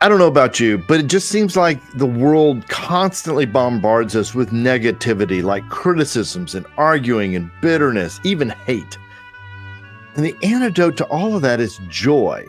I don't know about you, but it just seems like the world constantly bombards us with negativity, like criticisms and arguing and bitterness, even hate. And the antidote to all of that is joy.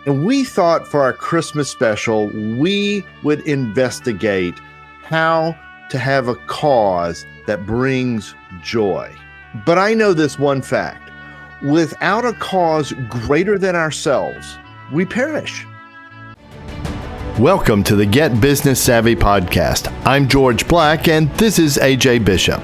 And we thought for our Christmas special, we would investigate how to have a cause that brings joy. But I know this one fact: without a cause greater than ourselves, we perish. Welcome to the Get Business Savvy podcast. I'm George Black, and this is AJ Bishop.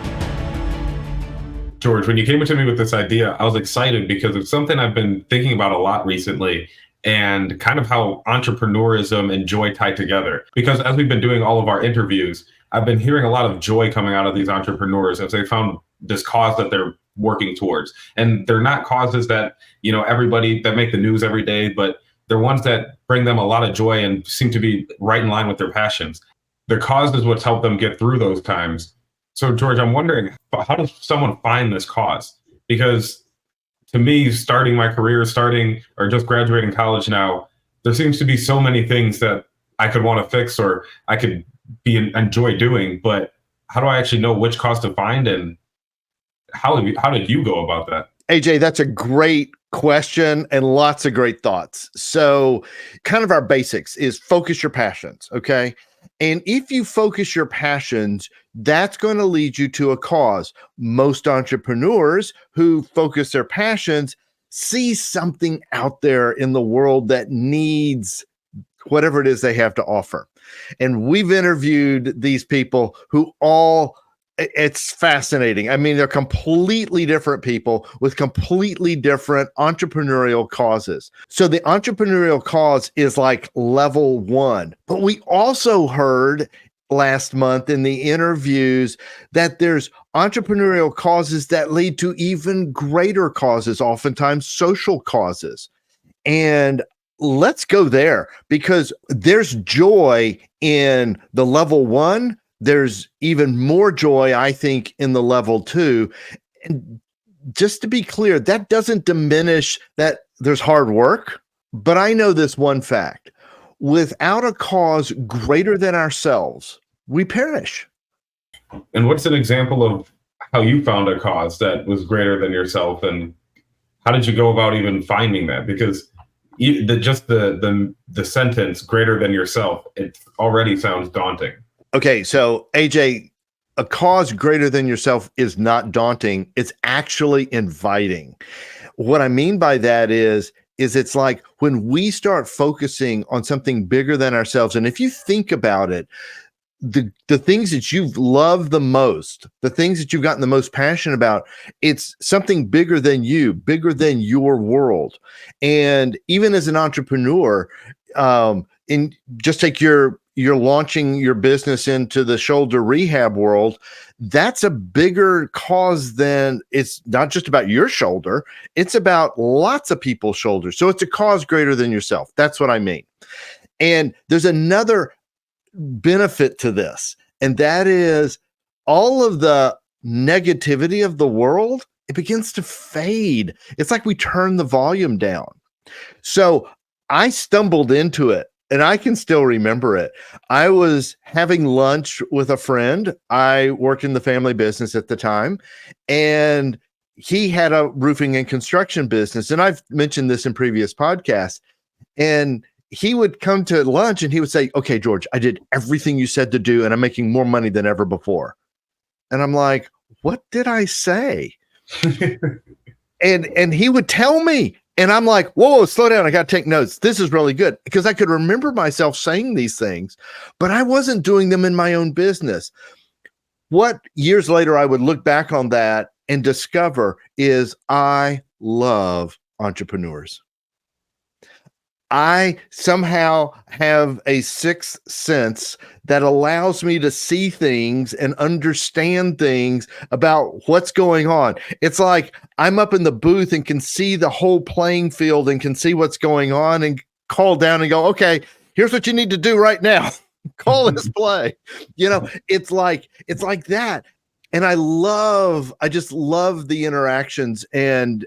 George, when you came to me with this idea, I was excited because it's something I've been thinking about a lot recently, and kind of how entrepreneurism and joy tie together. Because as we've been doing all of our interviews, I've been hearing a lot of joy coming out of these entrepreneurs as they found this cause that they're working towards. And they're not causes that, everybody that make the news every day, but they're ones that bring them a lot of joy and seem to be right in line with their passions. Their cause is what's helped them get through those times. So, George, I'm wondering, how does someone find this cause? Because to me, starting my career, or just graduating college now, there seems to be so many things that I could want to fix or I could enjoy doing. But how do I actually know which cause to find, and how did you go about that? AJ, that's a great question and lots of great thoughts. So kind of our basics is focus your passions, okay? And if you focus your passions, that's going to lead you to a cause. Most entrepreneurs who focus their passions see something out there in the world that needs whatever it is they have to offer. And we've interviewed these people who it's fascinating. I mean, they're completely different people with completely different entrepreneurial causes. So the entrepreneurial cause is like level one. But we also heard last month in the interviews that there's entrepreneurial causes that lead to even greater causes, oftentimes social causes. And let's go there, because there's joy in the level one. There's even more joy, I think, in the level two. And just to be clear, that doesn't diminish that there's hard work. But I know this one fact: without a cause greater than ourselves, we perish. And what's an example of how you found a cause that was greater than yourself? And how did you go about even finding that? Because the sentence "greater than yourself," it already sounds daunting. Okay, so AJ, a cause greater than yourself is not daunting. It's actually inviting. What I mean by that is it's like when we start focusing on something bigger than ourselves, and if you think about it, the things that you've loved the most, the things that you've gotten the most passionate about, it's something bigger than you, bigger than your world. And even as an entrepreneur, just take you're launching your business into the shoulder rehab world. That's a bigger cause than, it's not just about your shoulder, it's about lots of people's shoulders. So it's a cause greater than yourself. That's what I mean. And there's another benefit to this, and that is all of the negativity of the world, it begins to fade. It's like we turn the volume down. So I stumbled into it, and I can still remember it. I was having lunch with a friend. I worked in the family business at the time, and he had a roofing and construction business. And I've mentioned this in previous podcasts. And he would come to lunch and he would say, "Okay, George, I did everything you said to do, and I'm making more money than ever before." And I'm like, "What did I say?" and he would tell me. And I'm like, "Whoa, slow down. I got to take notes. This is really good." Because I could remember myself saying these things, but I wasn't doing them in my own business. What years later I would look back on that and discover is I love entrepreneurs. I somehow have a sixth sense that allows me to see things and understand things about what's going on. It's like I'm up in the booth and can see the whole playing field and can see what's going on and call down and go, "Okay, here's what you need to do right now. Call this play." It's like that. And I just love the interactions and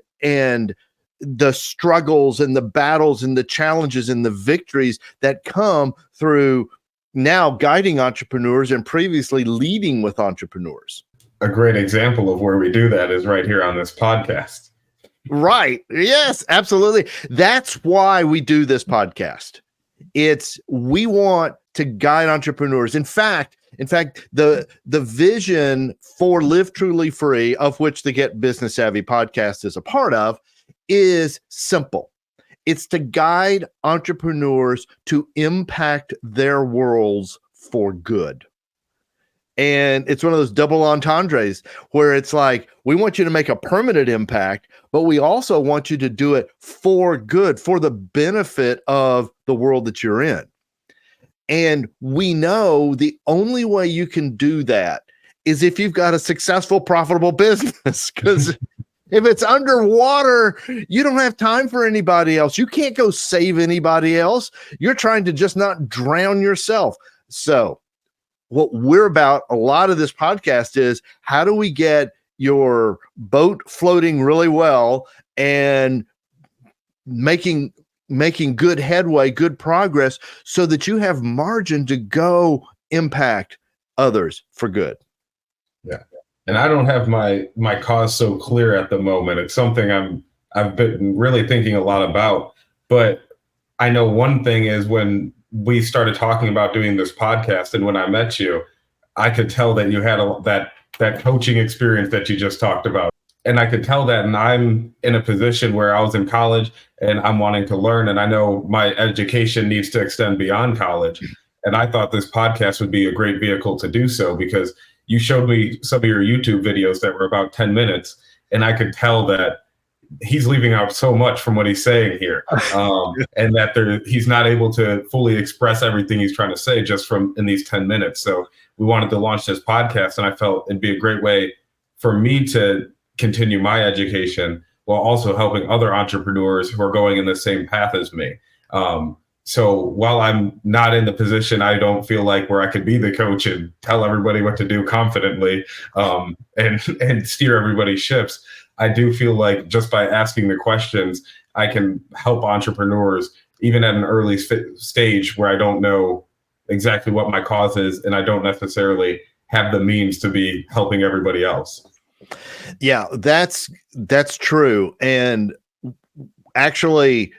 the struggles and the battles and the challenges and the victories that come through now guiding entrepreneurs and previously leading with entrepreneurs. A great example of where we do that is right here on this podcast. Right. Yes, absolutely. That's why we do this podcast. We want to guide entrepreneurs. In fact, the vision for Live Truly Free, of which the Get Business Savvy podcast is a part of, is simple. It's to guide entrepreneurs to impact their worlds for good. And it's one of those double entendres where it's like, we want you to make a permanent impact, but we also want you to do it for good, for the benefit of the world that you're in. And we know the only way you can do that is if you've got a successful, profitable business. Because if it's underwater, you don't have time for anybody else. You can't go save anybody else. You're trying to just not drown yourself. So what we're about, a lot of this podcast is, how do we get your boat floating really well and making good headway, good progress, so that you have margin to go impact others for good. Yeah. And I don't have my cause so clear at the moment. It's something I've been really thinking a lot about. But I know one thing is, when we started talking about doing this podcast and when I met you, I could tell that you had that coaching experience that you just talked about. And I could tell that, and I'm in a position where I was in college and I'm wanting to learn, and I know my education needs to extend beyond college. And I thought this podcast would be a great vehicle to do so, because you showed me some of your YouTube videos that were about 10 minutes, and I could tell that he's leaving out so much from what he's saying here, and that he's not able to fully express everything he's trying to say just from in these 10 minutes. So we wanted to launch this podcast, and I felt it'd be a great way for me to continue my education while also helping other entrepreneurs who are going in the same path as me. So while I'm not in the position, I don't feel like where I could be the coach and tell everybody what to do confidently, and steer everybody's ships, I do feel like just by asking the questions, I can help entrepreneurs even at an early stage where I don't know exactly what my cause is, and I don't necessarily have the means to be helping everybody else. Yeah, that's true. And actually,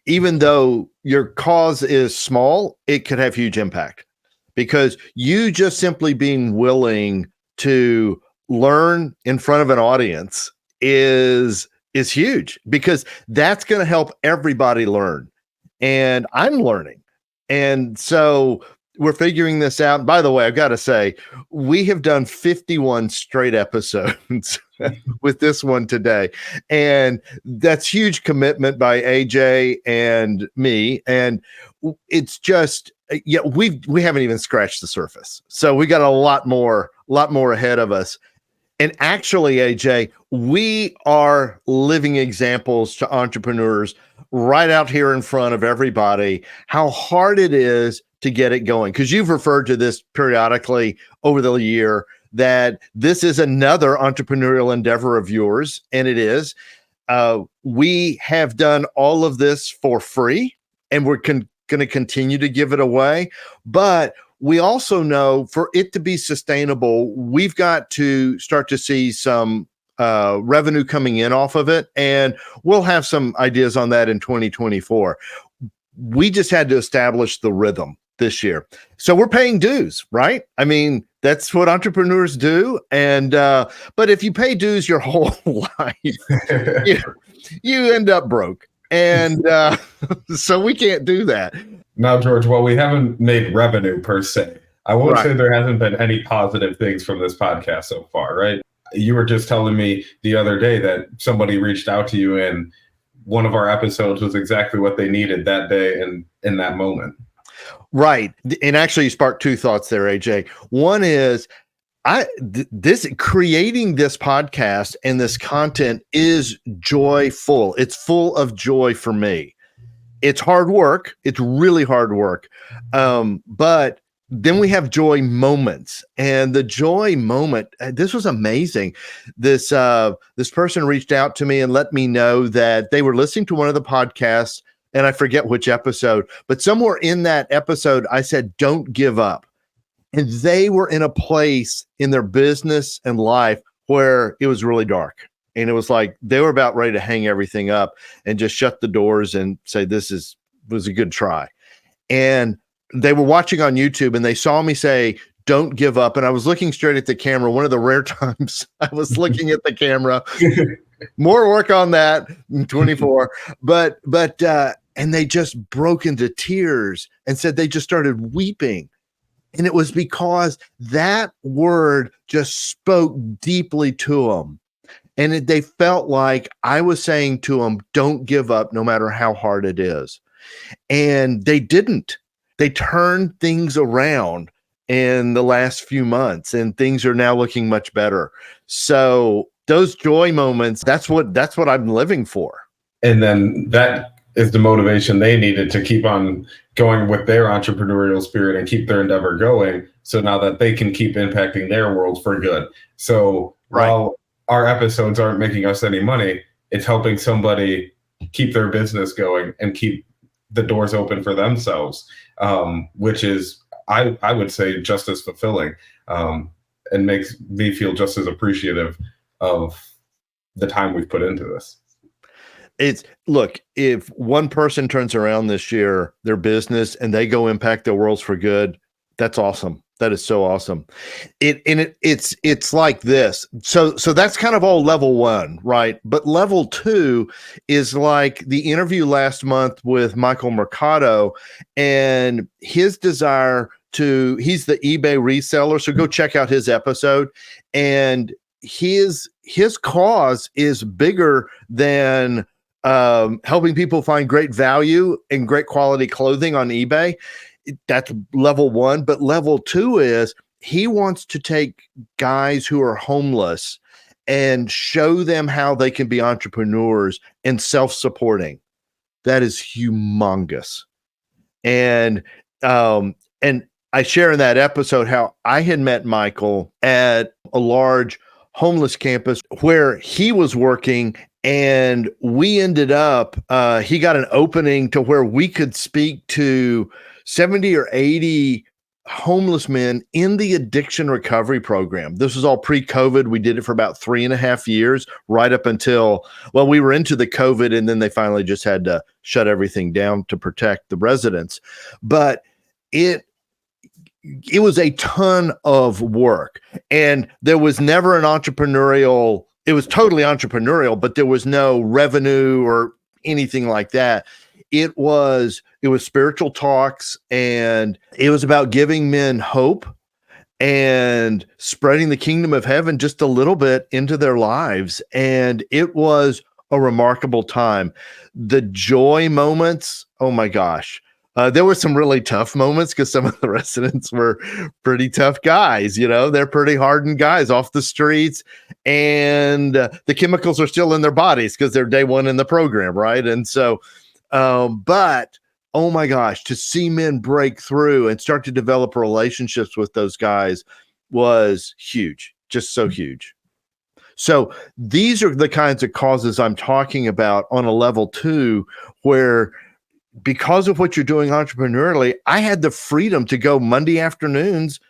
even though your cause is small, it could have huge impact, because you just simply being willing to learn in front of an audience is huge, because that's going to help everybody learn. And I'm learning. And so we're figuring this out. By the way, I've got to say, we have done 51 straight episodes with this one today. And that's huge commitment by AJ and me. And it's just, yeah, we haven't even scratched the surface. So we got a lot more ahead of us. And actually, AJ, we are living examples to entrepreneurs right out here in front of everybody, how hard it is to get it going. Because you've referred to this periodically over the year, that this is another entrepreneurial endeavor of yours, and it is. We have done all of this for free, and we're going to continue to give it away. But we also know, for it to be sustainable, we've got to start to see some revenue coming in off of it, and we'll have some ideas on that in 2024. We just had to establish the rhythm this year. So we're paying dues, right? I mean, that's what entrepreneurs do. And but if you pay dues your whole life, you end up broke. And so we can't do that. Now, George, while we haven't made revenue per se, I won't say there hasn't been any positive things from this podcast so far, right? You were just telling me the other day that somebody reached out to you, and one of our episodes was exactly what they needed that day and in that moment. Right. And actually, you sparked two thoughts there, AJ. One is, creating this podcast and this content is joyful. It's full of joy for me. It's hard work. It's really hard work. But Then we have joy moments, and the joy moment, this was amazing. This person reached out to me and let me know that they were listening to one of the podcasts, and I forget which episode, but somewhere in that episode, I said, "Don't give up." And they were in a place in their business and life where it was really dark. And it was like they were about ready to hang everything up and just shut the doors and say, was a good try. And they were watching on YouTube and they saw me say, "Don't give up." And I was looking straight at the camera. One of the rare times I was looking at the camera. More work on that in 24. And they just broke into tears and said they just started weeping. And it was because that word just spoke deeply to them. And they felt like I was saying to them, "Don't give up no matter how hard it is." And they didn't. They turned things around in the last few months, and things are now looking much better. So those joy moments, that's what I'm living for. And then that is the motivation they needed to keep on going with their entrepreneurial spirit and keep their endeavor going. So now that they can keep impacting their world for good. So while our episodes aren't making us any money, it's helping somebody keep their business going and keep the doors open for themselves, which is, I would say, just as fulfilling, and makes me feel just as appreciative of the time we've put into this. Look, if one person turns around this year, their business, and they go impact their worlds for good, that's awesome. That is so awesome. It's like this. So that's kind of all level one, right? But level two is like the interview last month with Michael Mercado and his desire he's the eBay reseller. So go check out his episode. And his cause is bigger than helping people find great value and great quality clothing on eBay. That's level one. But level two is he wants to take guys who are homeless and show them how they can be entrepreneurs and self-supporting. That is humongous. And I share in that episode how I had met Michael at a large homeless campus where he was working, and we ended up, he got an opening to where we could speak to 70 or 80 homeless men in the addiction recovery program. This was all pre-COVID. We did it for about 3.5 years, right up until, well, we were into the COVID, and then they finally just had to shut everything down to protect the residents. But it was a ton of work, and there was never an entrepreneurial, it was totally entrepreneurial, but there was no revenue or anything like that. It was spiritual talks, and it was about giving men hope and spreading the kingdom of heaven just a little bit into their lives. And it was a remarkable time. The joy moments, oh my gosh. There were some really tough moments because some of the residents were pretty tough guys. They're pretty hardened guys off the streets, and the chemicals are still in their bodies because they're day one in the program, right? And so, but oh my gosh, to see men break through and start to develop relationships with those guys was huge, just so huge. So these are the kinds of causes I'm talking about on a level two, where because of what you're doing entrepreneurially, I had the freedom to go Monday afternoons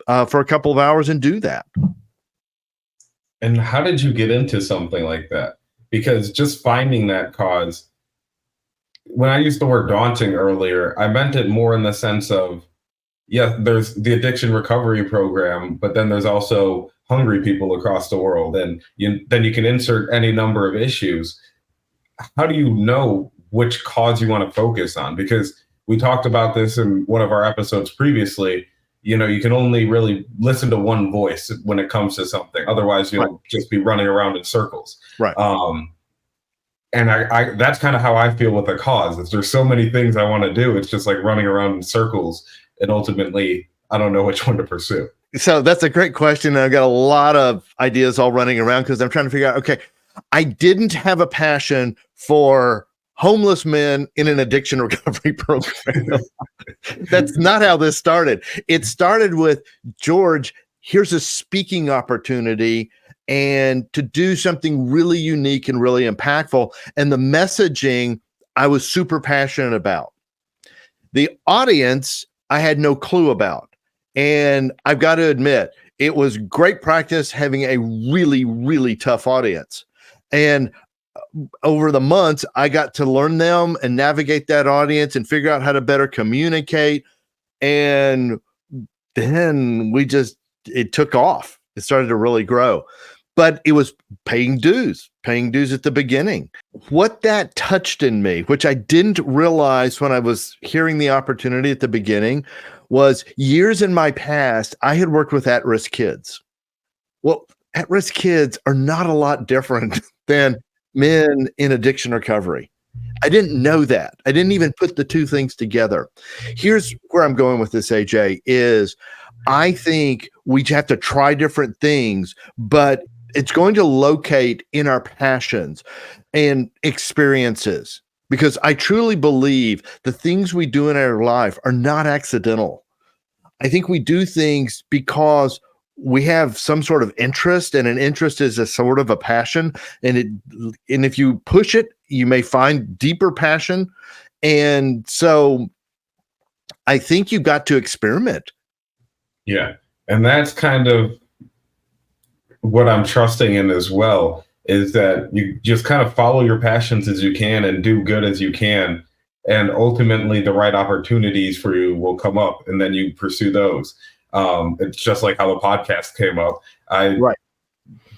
for a couple of hours and do that. And how did you get into something like that? Because just finding that cause, when I used the word daunting earlier, I meant it more in the sense of, yeah, there's the addiction recovery program, but then there's also hungry people across the world. And then you can insert any number of issues. How do you know which cause you want to focus on? Because we talked about this in one of our episodes previously. You can only really listen to one voice when it comes to something. Otherwise, you'll just be running around in circles. Right. And I that's kind of how I feel with a cause. There's so many things I want to do. It's just like running around in circles. And ultimately, I don't know which one to pursue. So that's a great question. I've got a lot of ideas all running around because I'm trying to figure out, okay, I didn't have a passion for homeless men in an addiction recovery program. That's not how this started. It started with, George, here's a speaking opportunity and to do something really unique and really impactful. And the messaging I was super passionate about. The audience I had no clue about. And I've got to admit, it was great practice having a really, really tough audience. And over the months, I got to learn them and navigate that audience and figure out how to better communicate. And then it took off. It started to really grow. But it was paying dues at the beginning. What that touched in me, which I didn't realize when I was hearing the opportunity at the beginning, was years in my past, I had worked with at-risk kids. Well, at-risk kids are not a lot different than men in addiction recovery. I didn't know that. I didn't even put the two things together. Here's where I'm going with this, AJ, is I think we have to try different things, but it's going to locate in our passions and experiences, because I truly believe the things we do in our life are not accidental. I think we do things because we have some sort of interest, and an interest is a sort of a passion. And if you push it, you may find deeper passion. And so I think you've got to experiment. Yeah. And that's kind of what I'm trusting in as well, is that you just kind of follow your passions as you can and do good as you can. And ultimately the right opportunities for you will come up, and then you pursue those. It's just like how the podcast came up. I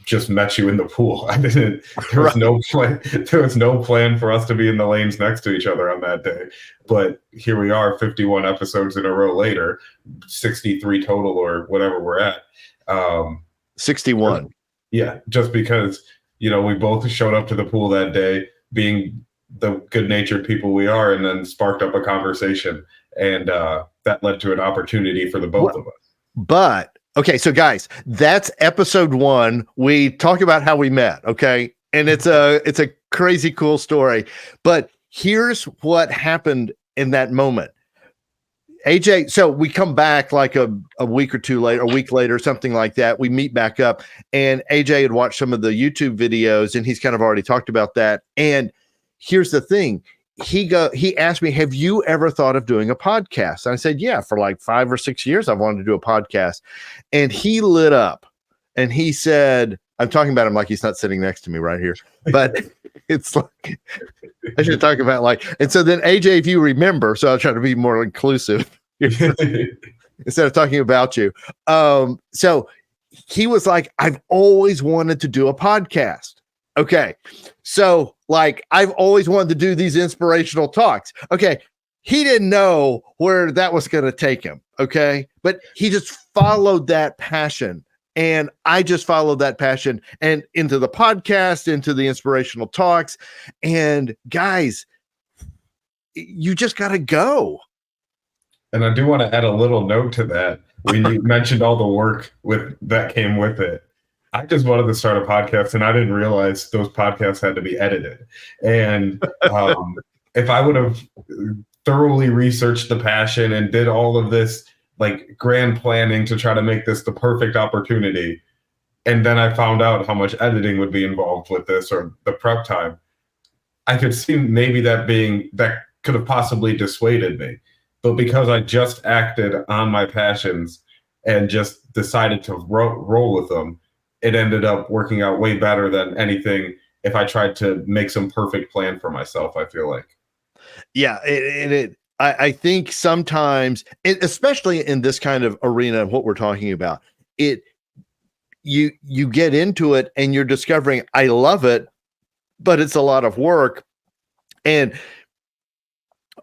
just met you in the pool. There was no plan. There was no plan for us to be in the lanes next to each other on that day. But here we are, 51 episodes in a row later, 63 total or whatever we're at. 61. Yeah, just because, we both showed up to the pool that day being the good-natured people we are, and then sparked up a conversation. And that led to an opportunity for the both of us. But okay, so guys, that's episode 1. We talk about how we met, okay? And it's a crazy cool story. But here's what happened in that moment. AJ, so we come back like a week or two later, a week later, something like that. We meet back up, and AJ had watched some of the YouTube videos, and he's kind of already talked about that. And here's the thing. He asked me, have you ever thought of doing a podcast? And I said, yeah, for like 5 or 6 years, I've wanted to do a podcast. And he lit up and he said, I'm talking about him like he's not sitting next to me right here, but it's like, I should talk about and so then AJ, if you remember, so I'll try to be more inclusive instead of talking about you. So he was like, I've always wanted to do a podcast. Okay. So I've always wanted to do these inspirational talks. Okay. He didn't know where that was going to take him. Okay. But he just followed that passion, and I just followed that passion and into the podcast, into the inspirational talks. And guys, you just got to go. And I do want to add a little note to that. When you mentioned all the work that came with it, I just wanted to start a podcast, and I didn't realize those podcasts had to be edited. And if I would have thoroughly researched the passion and did all of this grand planning to try to make this the perfect opportunity, and then I found out how much editing would be involved with this, or the prep time, I could see maybe that could have possibly dissuaded me. But because I just acted on my passions and just decided to roll with them, it ended up working out way better than anything if I tried to make some perfect plan for myself, I feel like. Yeah. I think sometimes, especially in this kind of arena of what we're talking about, you get into it and you're discovering, I love it, but it's a lot of work. And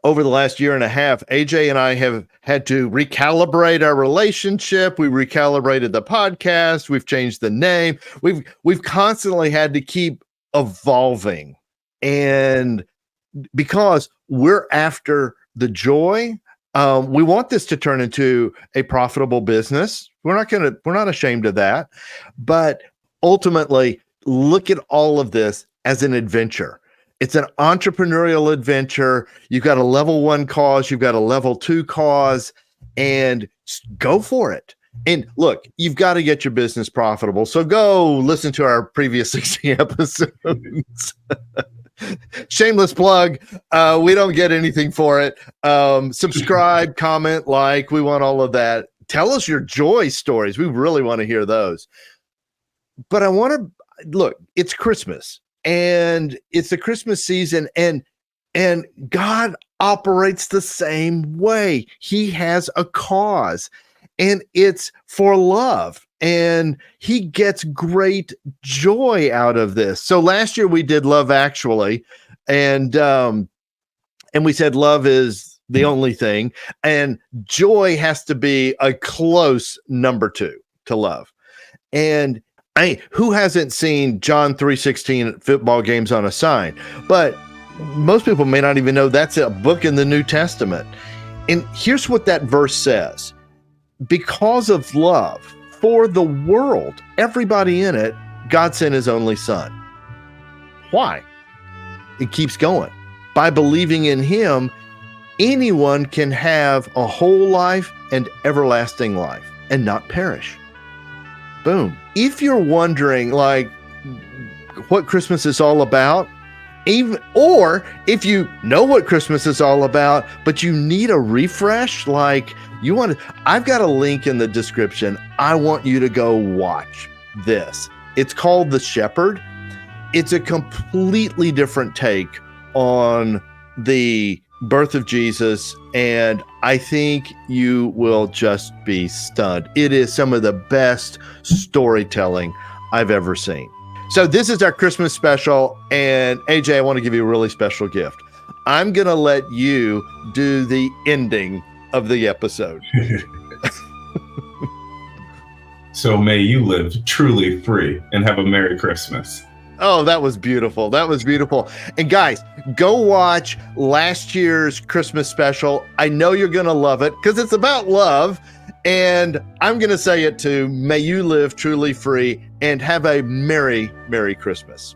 over the last year and a half, AJ and I have had to recalibrate our relationship. We recalibrated the podcast. We've changed the name. We've constantly had to keep evolving. And because we're after the joy, we want this to turn into a profitable business. We're not ashamed of that. But ultimately, look at all of this as an adventure. It's an entrepreneurial adventure. You've got a level 1 cause, you've got a level 2 cause, and go for it. And look, you've got to get your business profitable. So go listen to our previous 60 episodes. Shameless plug. We don't get anything for it. Subscribe, comment, like. We want all of that. Tell us your joy stories. We really want to hear those. But I want to look, it's Christmas and it's the Christmas season, and God operates the same way. He has a cause, and it's for love, and he gets great joy out of this. So last year we did Love Actually, and we said love is the only thing, and joy has to be a close number 2 to love. And who hasn't seen John 3:16 at football games on a sign? But most people may not even know that's a book in the New Testament. And here's what that verse says. Because of love for the world, everybody in it, God sent his only son. Why? It keeps going. By believing in him, anyone can have a whole life and everlasting life and not perish. Boom. If you're wondering like what Christmas is all about, or if you know what Christmas is all about, but you need a refresh, like you want to, I've got a link in the description. I want you to go watch this. It's called The Shepherd. It's a completely different take on the birth of Jesus, and I think you will just be stunned. It is some of the best storytelling I've ever seen. So this is our Christmas special, and AJ, I want to give you a really special gift. I'm going to let you do the ending of the episode. So may you live truly free and have a Merry Christmas. Oh, that was beautiful. That was beautiful. And guys, go watch last year's Christmas special. I know you're going to love it because it's about love. And I'm going to say it too. May you live truly free and have a Merry, Merry Christmas.